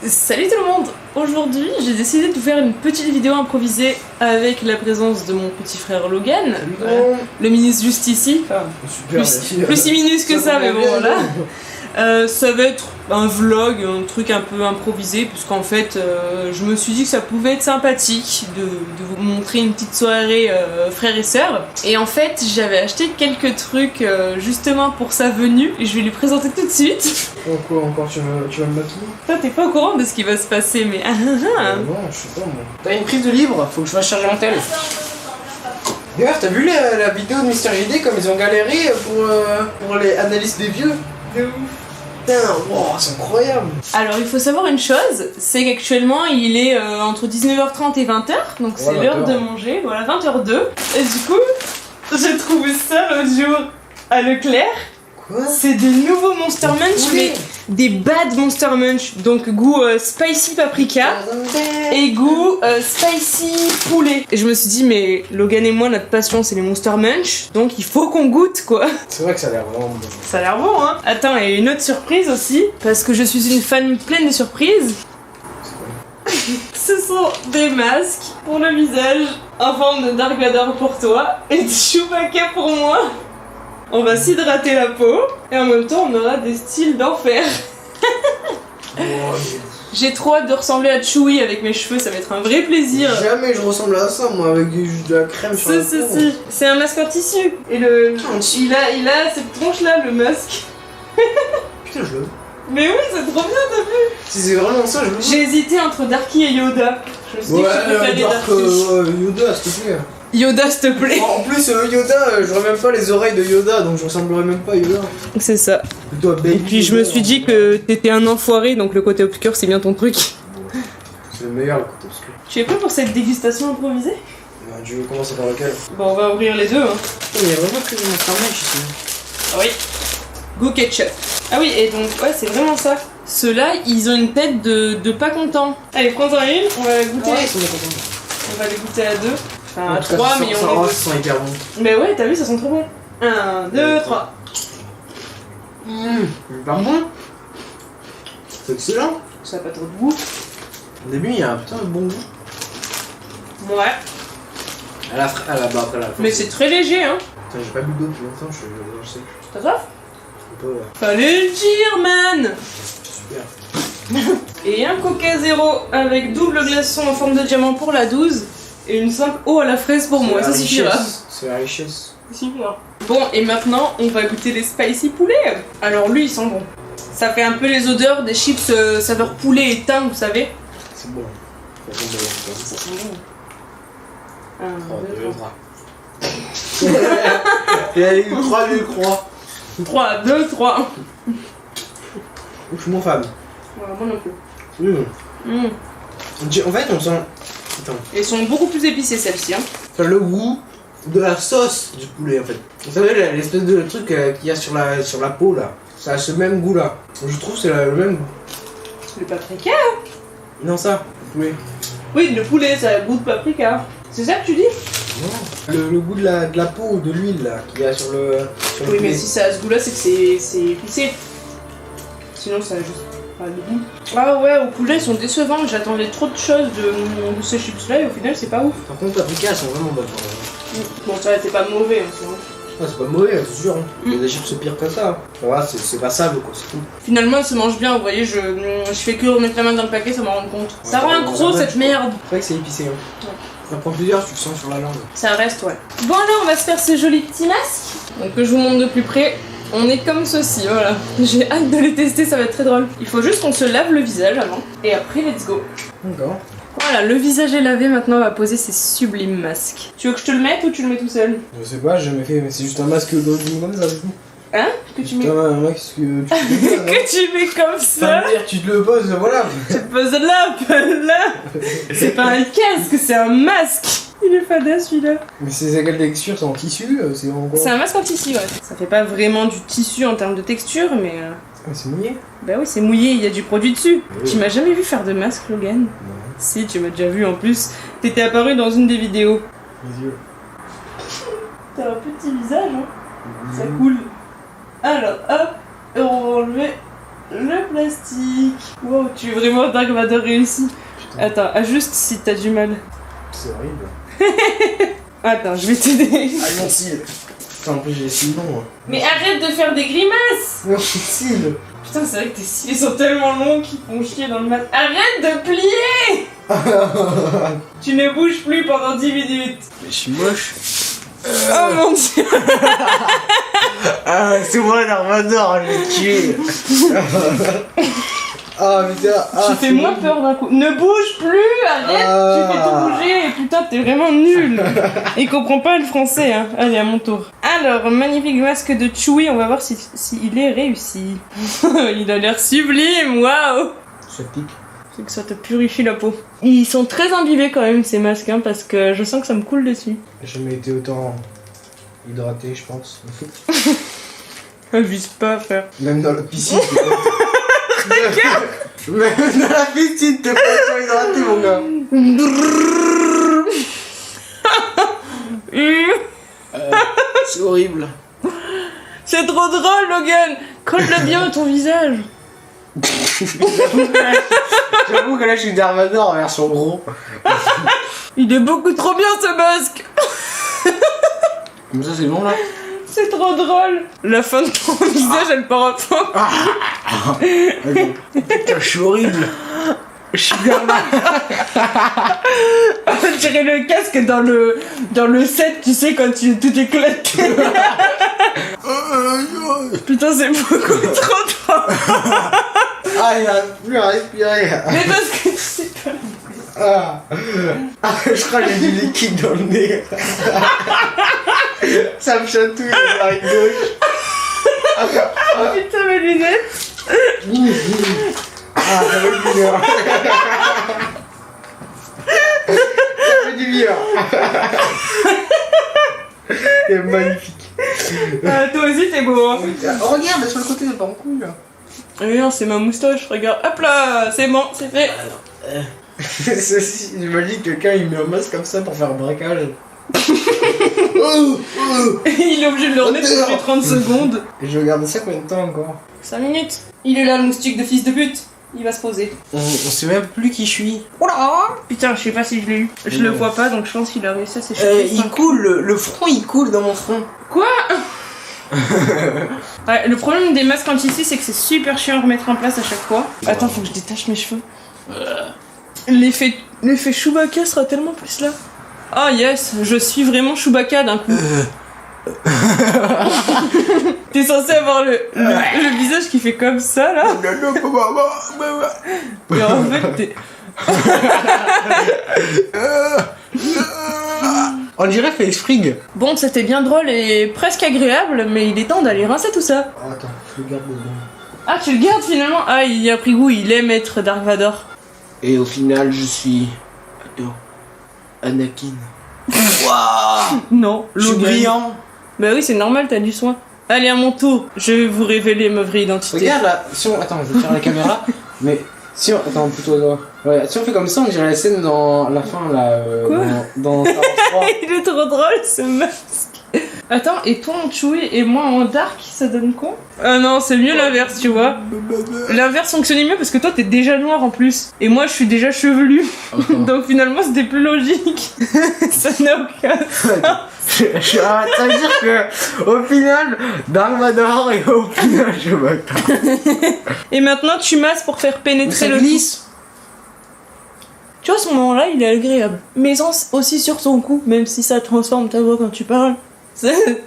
Salut tout le monde! Aujourd'hui, j'ai décidé de vous faire une petite vidéo improvisée avec la présence de mon petit frère Logan. Le minus juste ici. Plus si minus que ça, mais bon voilà. Ça va être un vlog, un truc un peu improvisé, puisqu'en fait, je me suis dit que ça pouvait être sympathique de vous montrer une petite soirée frères et sœurs. Et en fait, j'avais acheté quelques trucs justement pour sa venue, et je vais lui présenter tout de suite. Quoi encore, tu vas me maquiller? Toi, t'es pas au courant de ce qui va se passer, mais Non, je sais pas moi. T'as une prise de libre? Faut que je fasse charger mon tel. D'ailleurs, t'as vu la vidéo de Mister JD comme ils ont galéré pour les analyses des vieux? de ouf. Putain, wow, c'est incroyable. Alors, il faut savoir une chose, c'est qu'actuellement, il est entre 19h30 et 20h, donc c'est l'heure de manger, voilà, 20h02. Et du coup, j'ai trouvé ça l'autre jour à Leclerc. Quoi? C'est des nouveaux Monster Munch, mais des bad Monster Munch, donc goût spicy paprika et goût spicy poulet. Et je me suis dit, mais Logan et moi, notre passion, c'est les Monster Munch, donc il faut qu'on goûte, quoi. C'est vrai que ça a l'air vraiment bon. Ça a l'air bon, hein. Attends, et une autre surprise aussi, parce que je suis une fan pleine de surprises. Ce sont des masques pour le visage, en forme de Dark Vador pour toi, et de Chewbacca pour moi. On va s'hydrater la peau, et en même temps, on aura des styles d'enfer. J'ai trop hâte de ressembler à Chewie avec mes cheveux, ça va être un vrai plaisir. Jamais je ressemble à ça, moi, avec de la crème sur la peau. Si. C'est un masque en tissu. Et il a cette tronche-là, le masque. Putain, je l'aime. Mais oui, c'est trop bien, t'as vu? Si c'est vraiment ça, je le veux. J'ai hésité entre Darky et Yoda. Je me suis dit que je préférais Darky. Yoda, s'il te plaît. Yoda, s'il te plaît. En plus, Yoda, j'aurais même pas les oreilles de Yoda, donc je ressemblerais même pas à Yoda. C'est ça. Plutôt à Baby Et puis je me suis dit que t'étais un enfoiré, donc le côté obscur, c'est bien ton truc. C'est le meilleur, le côté obscur. Tu es prêt pour cette dégustation improvisée? Tu veux commencer par lequel? Bon, on va ouvrir les deux, hein. Oh, il y a vraiment que mon fromage ici. Ah oui. Go ketchup. Ah oui, et donc, ouais, c'est vraiment ça. Ceux-là, ils ont une tête de pas contents. Allez, prends-en une, on va goûter. Ouais, ils sont contents. On va les goûter à deux. Enfin, à trois, mais ça on va, les ça sent hyper bon. Mais ouais, t'as vu, ça sent trop bon. 1, 2, 3. Hyper bon. C'est excellent. Ça n'a pas trop de goût. Au début, il y a un putain de bon goût. Ouais. Après la fin. Mais c'est très léger, hein. Putain, j'ai pas bu d'eau depuis longtemps, je sais. T'as soif? Un peu, ouais. Fallait le dire, man. Super. Et un Coca zéro avec double glaçon en forme de diamant pour la 12 et une simple eau à la fraise pour moi, ça suffira. C'est la richesse. Bon, et maintenant on va goûter les spicy poulets. Alors lui il sent bon. Ça fait un peu les odeurs des chips saveur poulet et thym, vous savez. C'est bon. Ça sent bon. 1, 2, 3. Il y a eu 3 lieux croix. 3, 2, 3. Je suis mon fan. Voilà, moi non plus. En fait, on sent. Attends. Elles sont beaucoup plus épicées celles-ci. Hein. Ça a le goût de la sauce du poulet en fait. Vous savez, l'espèce de truc qu'il y a sur la peau là. Ça a ce même goût là. Je trouve que c'est le même goût. Le paprika? Non, ça, le poulet. Oui, le poulet, ça a le goût de paprika. C'est ça que tu dis? Non. Le goût de la peau, de l'huile là, qu'il y a sur le Oui, poulet. mais si ça a ce goût là, c'est que c'est épicé. Sinon, ça a juste pas de goût. Ah ouais, au poulet, ils sont décevants. J'attendais trop de choses de ces chips là et au final, c'est pas ouf. Par contre, paprika, elles sont vraiment bonnes. Bon, ça c'était pas mauvais. Hein, c'est pas mauvais, c'est sûr. Hein. Il y a des chips pires que ça. Voilà, c'est passable quoi, c'est tout. Finalement, elle se mange bien. Vous voyez, je fais que remettre la main dans le paquet, ça m'en rend compte. Ça rend gros cette merde. C'est vrai que c'est épicé. Hein. Ouais. Tu en prends plusieurs, tu le sens sur la langue. Ça reste, ouais. Bon, alors, on va se faire ce joli petit masque. Donc, que je vous montre de plus près. On est comme ceci, voilà. J'ai hâte de les tester, ça va être très drôle. Il faut juste qu'on se lave le visage avant. Et après, let's go. D'accord. Voilà, le visage est lavé, maintenant on va poser ces sublimes masques. Tu veux que je te le mette ou tu le mets tout seul? Je sais pas, j'ai jamais fait, mais c'est juste un masque d'origine comme ça, du coup. Hein? Que tu mets un masque que tu mets que tu mets comme ça? tu te le poses, voilà. Tu te poses là, pas là. C'est pas un casque, c'est un masque. Il est fada celui-là. Mais c'est quelle texture? C'est en tissu? C'est en quoi? C'est un masque en tissu, ouais. Ça fait pas vraiment du tissu en termes de texture, mais... Ah, c'est mouillé? Bah oui, c'est mouillé, il y a du produit dessus. Oui. Tu m'as jamais vu faire de masque, Logan? Non. Si, tu m'as déjà vu en plus. T'étais apparu dans une des vidéos. Les yeux. T'as un petit visage, hein. Ça coule. Alors, hop, et on va enlever Le plastique. Wow, tu es vraiment Dark Vador réussi. Putain. Attends, ajuste si t'as du mal. C'est horrible. Attends, je vais t'aider. Ah, mon cil. Putain, en plus, j'ai les cils longs. Mais arrête de faire des grimaces. Mon cils. Putain, c'est vrai que tes cils sont tellement longs qu'ils font chier dans le mat. Arrête de plier. Tu ne bouges plus pendant 10 minutes. Mais je suis moche. Oh mon dieu. Ah, c'est moi Darvador, je l'ai tué. Ah putain. Tu fais moins peur d'un coup. Ne bouge plus, arrête. Tu fais tout bouger. Putain, t'es vraiment nul. Il comprend pas le français, hein. Allez, à mon tour. Alors, magnifique masque de Chewie. On va voir si il est réussi. Il a l'air sublime, waouh. Ça pique. C'est que ça te purifie la peau. Ils sont très imbibés quand même, ces masques, hein, parce que je sens que ça me coule dessus. J'ai jamais été autant hydraté, je pense. Abuse pas, frère. Même dans la piscine. Même dans la piscine, t'es pas autant hydraté, mon gars. C'est horrible. C'est trop drôle, Logan. Colle-le bien à ton visage. J'avoue que là, je suis Darvador en version gros. Il est beaucoup trop bien, ce masque. Comme ça, c'est bon, là. C'est trop drôle. La fin de ton visage, elle part à fond. Putain, je suis horrible. Je suis Darvador. On dirait le casque dans le set, tu sais, quand tout éclate. Putain, c'est beaucoup trop drôle. Ah, il a plus à respirer. Mais parce que tu sais pas. Je crois que j'ai du liquide dans le nez. Ça me chatouille dans l'oreille gauche. Oh putain, mes lunettes. Ah, ça fait du bien. Ça fait du bien. C'est magnifique. Toi aussi, t'es beau, hein. Oh, regarde, sur le côté, c'est pas en couille, là. Oui, non, c'est ma moustache, regarde. Hop là, c'est bon, c'est fait. Je me dis que quelqu'un il met un masque comme ça pour faire un braquage. Il est obligé de le remettre toutes les 30 secondes. Et je vais garder ça combien de temps encore? 5 minutes. Il est là, le moustique de fils de pute. Il va se poser. On sait même plus qui je suis. Oula. Putain, je sais pas si je l'ai eu. Je le vois pas, donc je pense qu'il a réussi à s'échapper. Il coule, le front il coule dans mon front. Quoi? Ouais, le problème des masques anti-ci, c'est que c'est super chiant à remettre en place à chaque fois. Attends, faut que je détache mes cheveux. L'effet Chewbacca sera tellement plus là. Oh yes, je suis vraiment Chewbacca d'un coup. T'es censé avoir le visage qui fait comme ça là. Et en fait t'es... On dirait Félix Frigg. Bon, c'était bien drôle et presque agréable, mais il est temps d'aller rincer tout ça. Oh, attends, je le garde dedans. Ah, tu le gardes finalement? Ah, il a pris goût, il aime être Dark Vador. Et au final, je suis... Attends... Anakin. Waouh. Non, Je suis Logan. brillant. Bah oui, c'est normal, t'as du soin. Allez, à mon tour, je vais vous révéler ma vraie identité. Regarde là, si on... Attends, je vais faire la caméra, mais si on... Attends, plutôt là. Ouais, si on fait comme ça, on dirait la scène dans la fin là... Quoi dans Star Wars 3. Il est trop drôle ce masque. Attends, et toi en Chewie et moi en Dark, ça donne quoi? Ah non, c'est mieux l'inverse, tu vois. L'inverse fonctionnait mieux parce que toi t'es déjà noir en plus. Et moi je suis déjà chevelu. Donc finalement c'était plus logique. Ça n'a aucun sens. Ça veut dire que au final, Dark Vador et au final, je m'attends. Et maintenant tu masses pour faire pénétrer le glisse. Tu vois, à ce moment-là, il est agréable. Mais aussi sur son cou, même si ça transforme ta voix quand tu parles. Eh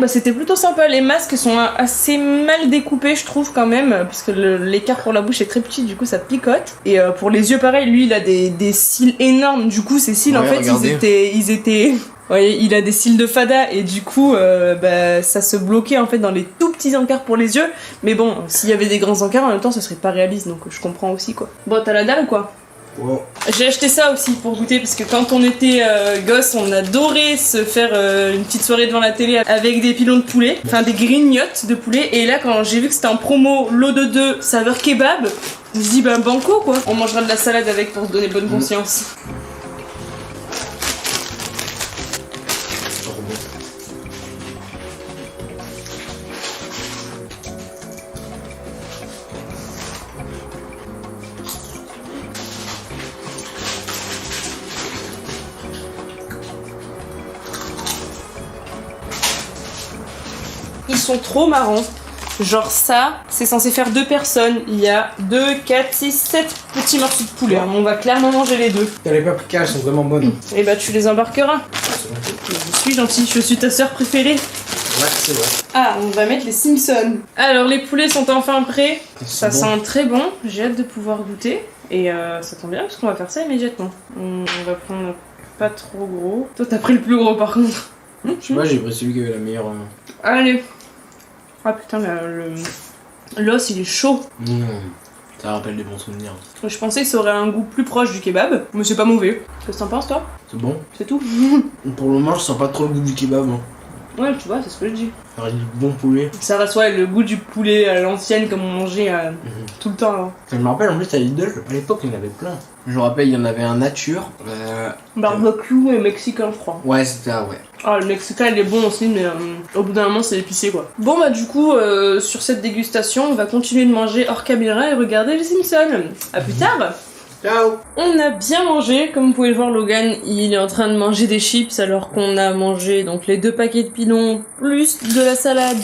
bah c'était plutôt sympa, les masques sont assez mal découpés je trouve quand même, parce que l'écart pour la bouche est très petit, du coup ça picote. Et pour les yeux pareil, lui il a des cils énormes, du coup ces cils en fait ils étaient... Ouais, il a des cils de fada et du coup bah, ça se bloquait en fait dans les tout petits encarts pour les yeux. Mais bon, s'il y avait des grands encarts en même temps ça serait pas réaliste, donc je comprends aussi quoi. Bon, t'as la dalle ou quoi? Wow. J'ai acheté ça aussi pour goûter parce que quand on était gosse, on adorait se faire une petite soirée devant la télé avec des pilons de poulet, enfin des grignottes de poulet. Et là, quand j'ai vu que c'était en promo lot de 2 saveur kebab, je me suis dit bah banco quoi. On mangera de la salade avec pour se donner bonne conscience. sont trop marrants. Genre ça, c'est censé faire 2 personnes. Il y a 2, 4, 6, 7 petits morceaux de poulet. On va clairement manger les 2. T'as les paprikas, elles sont vraiment bonnes. Et bah tu les embarqueras. Je suis gentille, je suis ta sœur préférée. Ouais, c'est vrai. Ah, on va mettre les Simpsons. Alors les poulets sont enfin prêts. Ça sent très bon. J'ai hâte de pouvoir goûter. Et ça tombe bien parce qu'on va faire ça immédiatement. On va prendre pas trop gros. Toi t'as pris le plus gros par contre. Je sais pas, j'ai pris celui qui avait la meilleure. Allez. Ah putain, l'os il est chaud. Ça rappelle des bons souvenirs. Je pensais que ça aurait un goût plus proche du kebab, mais c'est pas mauvais. Qu'est-ce que t'en penses toi? C'est bon. C'est tout. Pour le moment, je sens pas trop le goût du kebab. Hein. Ouais, tu vois, c'est ce que je dis. Ça reste du bon poulet. Ça reste ouais, le goût du poulet à l'ancienne comme on mangeait tout le temps avant. Je me rappelle en plus à Lidl, à l'époque il y en avait plein. Je me rappelle, il y en avait un nature. Barbecue et mexicain, je crois. Ouais, c'était ça, ouais. Ah, le mexicain il est bon aussi, mais au bout d'un moment c'est épicé quoi. Bon bah du coup, sur cette dégustation, on va continuer de manger hors caméra et regarder les Simpsons. À plus tard. Ciao. On a bien mangé, comme vous pouvez le voir, Logan il est en train de manger des chips alors qu'on a mangé donc les 2 paquets de pilons, plus de la salade,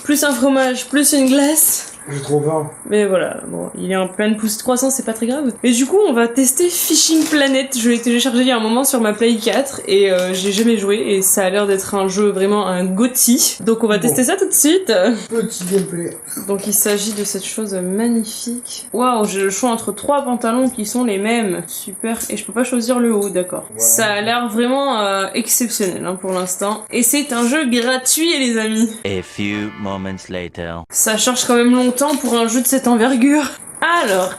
plus un fromage, plus une glace. J'ai trop faim. Mais voilà, bon, il est en pleine pousse de croissance, c'est pas très grave. Et du coup, on va tester Fishing Planet. Je l'ai téléchargé il y a un moment sur ma Play 4 et j'ai jamais joué et ça a l'air d'être un jeu vraiment un GOTY. Donc on va tester ça tout de suite. Petit gameplay. Donc il s'agit de cette chose magnifique. Waouh, j'ai le choix entre 3 pantalons qui sont les mêmes. Super. Et je peux pas choisir le haut, d'accord. Wow. Ça a l'air vraiment exceptionnel hein, pour l'instant. Et c'est un jeu gratuit les amis. A few moments later. Ça charge quand même longtemps pour un jeu de cette envergure. Alors,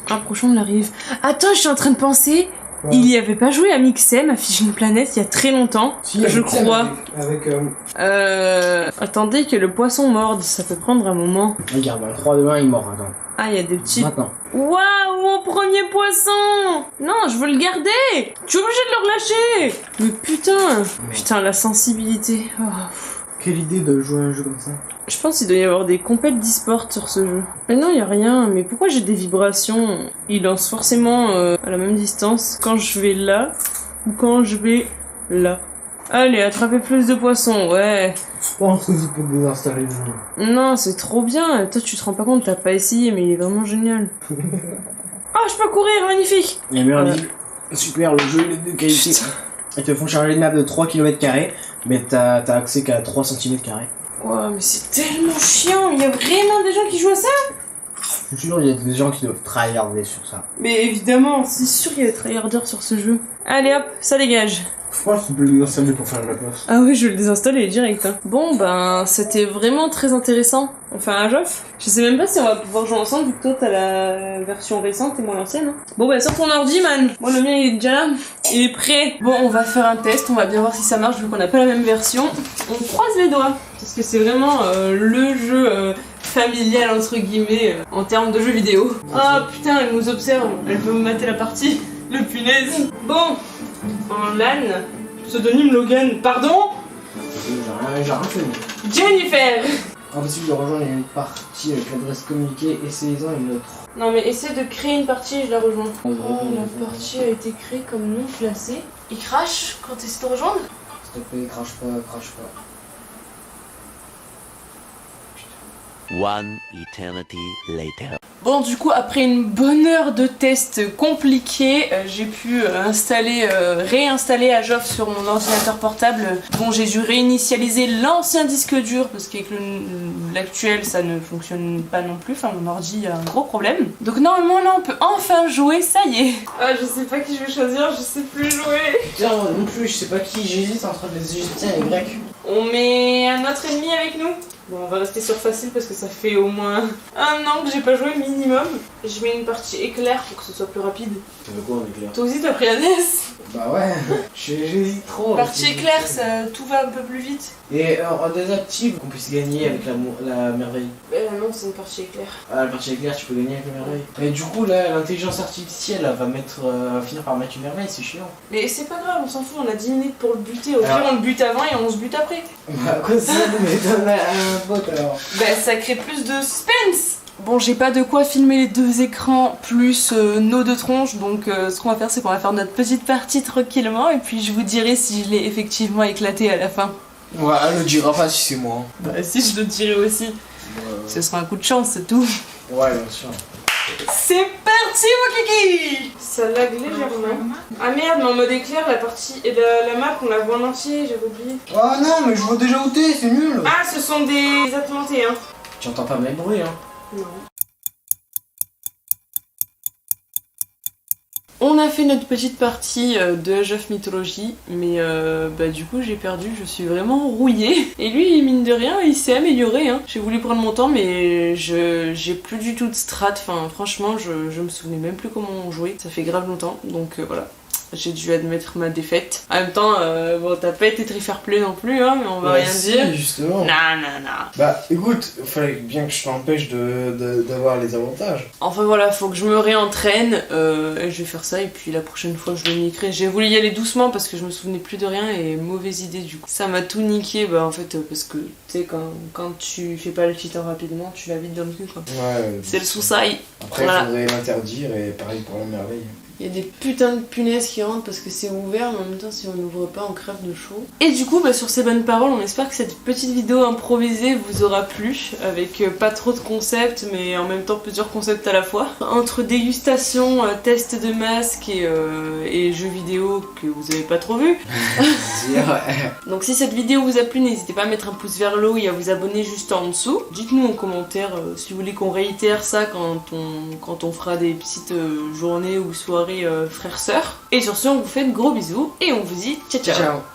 approchons de la rive. Attends, je suis en train de penser. Ouais. Il y avait pas joué à Mixem, à Fishing Planet, il y a très longtemps, si, je crois. Attendez que le poisson morde, ça peut prendre un moment. Regarde, dans le 3 de 1, il mord, attends. Ah, il y a des petits... Maintenant. Waouh, mon premier poisson! Non, je veux le garder! Tu es obligé de le relâcher! Mais putain! Putain, la sensibilité. Oh. Quelle idée de jouer à un jeu comme ça. Je pense qu'il doit y avoir des compètes d'e-sport sur ce jeu. Mais non, il y a rien. Mais pourquoi j'ai des vibrations? Il lance forcément à la même distance quand je vais là ou quand je vais là. Allez, attraper plus de poissons, ouais. Je pense que tu peux désinstaller le jeu. Non, c'est trop bien. Toi, tu te rends pas compte, t'as pas essayé, mais il est vraiment génial. Oh, je peux courir, magnifique. Et bien, super, le jeu il est de qualité. Ils te font charger une map de 3 km², mais t'as accès qu'à 3 cm². Wow, mais c'est tellement chiant. Il y a vraiment des gens qui jouent à ça? Je suis sûr, il y a des gens qui doivent tryharder sur ça. Mais évidemment, c'est sûr qu'il y a des tryharders sur ce jeu. Allez hop, ça dégage. Je pense que tu peux le désinstaller pour faire de la place. Ah oui, je vais le désinstaller direct. Hein. Bon, ben, c'était vraiment très intéressant. On fait un Joff? Je sais même pas si on va pouvoir jouer ensemble, vu que toi t'as la version récente et moi l'ancienne. Hein. Bon, ben, sors ton ordi, man. Moi, le mien, il est déjà là. Il est prêt. Bon, on va faire un test. On va bien voir si ça marche, vu qu'on n'a pas la même version. On croise les doigts. Parce que c'est vraiment le jeu familial, entre guillemets, en termes de jeux vidéo. Ah, putain, elle nous observe. Elle peut mater la partie. Le punaise. Bon. En LAN, pseudonyme Logan, pardon? J'ai rien fait. Jennifer! Impossible de rejoindre une partie avec l'adresse communiquée, essayez-en une autre. Non mais essaie de créer une partie et je la rejoins. Oh, la partie a été créée comme non classée. Il crache quand tu essaies de rejoindre? S'il te plaît, crache pas, crache pas. One eternity later. Bon, du coup, après une bonne heure de test compliqué, j'ai pu réinstaller Ajof sur mon ordinateur portable. Bon, j'ai dû réinitialiser l'ancien disque dur parce qu'avec l'actuel, ça ne fonctionne pas non plus. Enfin, mon ordi a un gros problème. Donc normalement, là, on peut enfin jouer, ça y est. Ah, je sais pas qui je vais choisir, je sais plus jouer. Tiens, non plus, je sais pas qui, j'hésite entre les Égyptiens et les Grecs. On met un autre ennemi avec nous? Bon, on va rester sur facile parce que ça fait au moins un an que j'ai pas joué minimum. Je mets une partie éclair pour que ce soit plus rapide. Tu veux quoi en éclair? Toi aussi t'as pris la NES? Bah ouais, j'hésite trop. Partie éclair, ça, tout va un peu plus vite. Et on désactive qu'on puisse gagner avec la merveille. Non, c'est une partie éclair. Ah, la partie éclair, tu peux gagner avec la merveille. Mais du coup, là, l'intelligence artificielle va finir par mettre une merveille, c'est chiant. Mais c'est pas grave, on s'en fout, on a 10 minutes pour le buter. Au pire, on le bute avant et on se bute après. Bah, quoi ça nous met un bot alors? Bah, ça crée plus de suspense. Bon, j'ai pas de quoi filmer les deux écrans plus nos deux tronches, donc ce qu'on va faire, c'est qu'on va faire notre petite partie tranquillement et puis je vous dirai si je l'ai effectivement éclaté à la fin. Ouais, elle le dira pas si c'est moi. Bah si, je le dirai aussi. Ce sera un coup de chance, c'est tout. Ouais, bien sûr. C'est parti mon kiki. Ça lag légèrement. Ah merde, mais en mode éclair, la partie et la map, on la voit en entier, j'avais oublié. Oh non, mais je vois déjà où t'es, c'est nul. Ah, ce sont des attentés, hein. Tu entends pas mes bruits, hein. Non. On a fait notre petite partie de Age of Mythology, mais bah du coup j'ai perdu, je suis vraiment rouillée. Et lui, mine de rien, il s'est amélioré. Hein. J'ai voulu prendre mon temps, mais j'ai plus du tout de strat. Enfin, franchement, je me souvenais même plus comment on jouait. Ça fait grave longtemps, donc voilà. J'ai dû admettre ma défaite. En même temps, bon, t'as pas été très fair play non plus, hein, mais on va rien si, dire. Justement. Non. Bah écoute, il fallait bien que je t'empêche d'avoir les avantages. Enfin voilà, faut que je me réentraîne, et je vais faire ça, et puis la prochaine fois je le niquerai. J'ai voulu y aller doucement parce que je me souvenais plus de rien, et mauvaise idée du coup. Ça m'a tout niqué, bah en fait, parce que tu sais, quand tu fais pas le cheater rapidement, tu l'as vite dans le cul quoi. Ouais. C'est le sous-sail. Après, il faudrait l'interdire, et pareil pour la merveille. Il y a des putains de punaises qui rentrent parce que c'est ouvert, mais en même temps, si on n'ouvre pas, on crève de chaud. Et du coup, bah, sur ces bonnes paroles, on espère que cette petite vidéo improvisée vous aura plu, avec pas trop de concepts, mais en même temps plusieurs concepts à la fois. Entre dégustation, test de masque et jeux vidéo que vous avez pas trop vu. Donc si cette vidéo vous a plu, n'hésitez pas à mettre un pouce vers le haut et à vous abonner juste en dessous. Dites-nous en commentaire si vous voulez qu'on réitère ça quand on fera des petites journées ou soirées frères-sœurs. Et sur ce, on vous fait de gros bisous et on vous dit ciao ciao.